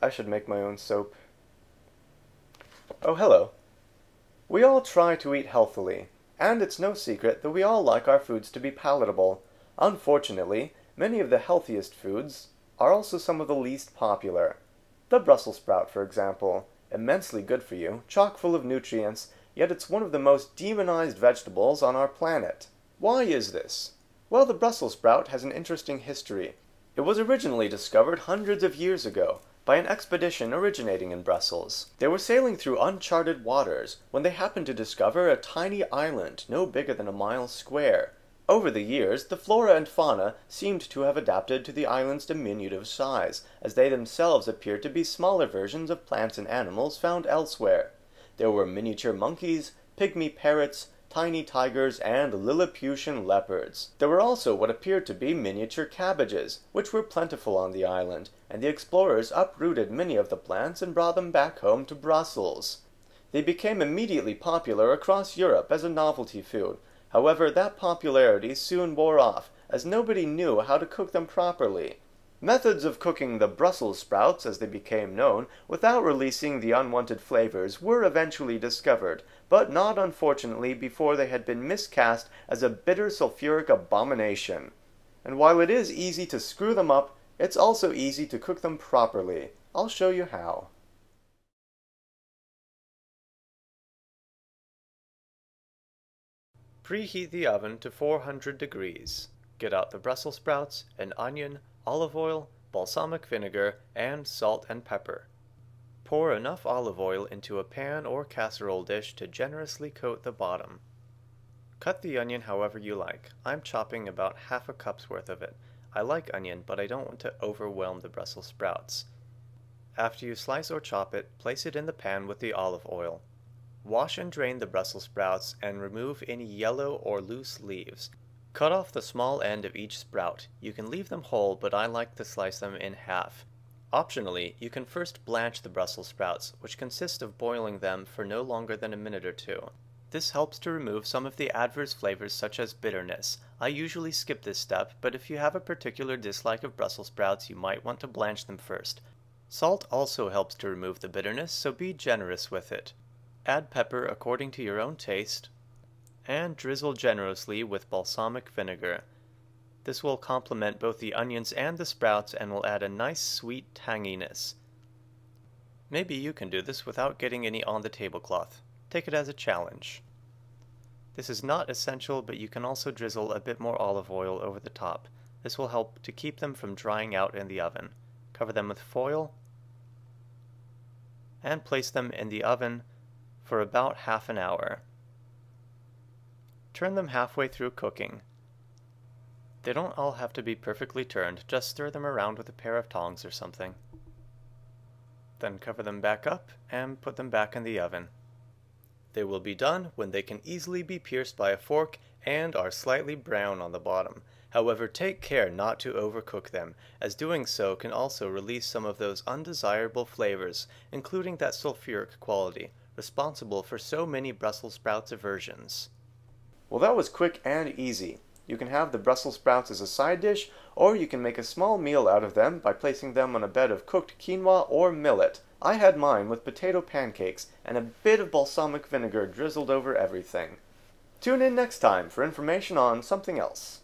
I should make my own soap. Oh, hello. We all try to eat healthily, and it's no secret that we all like our foods to be palatable. Unfortunately, many of the healthiest foods are also some of the least popular. The Brussels sprout, for example, immensely good for you, chock full of nutrients, yet it's one of the most demonized vegetables on our planet. Why is this? Well, the Brussels sprout has an interesting history. It was originally discovered hundreds of years ago by an expedition originating in Brussels. They were sailing through uncharted waters when they happened to discover a tiny island no bigger than a mile square. Over the years, the flora and fauna seemed to have adapted to the island's diminutive size, as they themselves appeared to be smaller versions of plants and animals found elsewhere. There were miniature monkeys, pygmy parrots, tiny tigers, and Lilliputian leopards. There were also what appeared to be miniature cabbages, which were plentiful on the island, and the explorers uprooted many of the plants and brought them back home to Brussels. They became immediately popular across Europe as a novelty food. However, that popularity soon wore off, as nobody knew how to cook them properly. Methods of cooking the Brussels sprouts, as they became known, without releasing the unwanted flavors were eventually discovered, but not unfortunately before they had been miscast as a bitter sulfuric abomination. And while it is easy to screw them up, it's also easy to cook them properly. I'll show you how. Preheat the oven to 400 degrees. Get out the Brussels sprouts, an onion, olive oil, balsamic vinegar, and salt and pepper. Pour enough olive oil into a pan or casserole dish to generously coat the bottom. Cut the onion however you like. I'm chopping about half a cup's worth of it. I like onion, but I don't want to overwhelm the Brussels sprouts. After you slice or chop it, place it in the pan with the olive oil. Wash and drain the Brussels sprouts and remove any yellow or loose leaves. Cut off the small end of each sprout. You can leave them whole, but I like to slice them in half. Optionally, you can first blanch the Brussels sprouts, which consist of boiling them for no longer than a minute or two. This helps to remove some of the adverse flavors such as bitterness. I usually skip this step, but if you have a particular dislike of Brussels sprouts, you might want to blanch them first. Salt also helps to remove the bitterness, so be generous with it. Add pepper according to your own taste, and drizzle generously with balsamic vinegar. This will complement both the onions and the sprouts and will add a nice sweet tanginess. Maybe you can do this without getting any on the tablecloth. Take it as a challenge. This is not essential, but you can also drizzle a bit more olive oil over the top. This will help to keep them from drying out in the oven. Cover them with foil and place them in the oven for about half an hour. Turn them halfway through cooking. They don't all have to be perfectly turned, just stir them around with a pair of tongs or something. Then cover them back up and put them back in the oven. They will be done when they can easily be pierced by a fork and are slightly brown on the bottom. However, take care not to overcook them, as doing so can also release some of those undesirable flavors, including that sulfuric quality, responsible for so many Brussels sprouts aversions. Well, that was quick and easy. You can have the Brussels sprouts as a side dish, or you can make a small meal out of them by placing them on a bed of cooked quinoa or millet. I had mine with potato pancakes and a bit of balsamic vinegar drizzled over everything. Tune in next time for information on something else.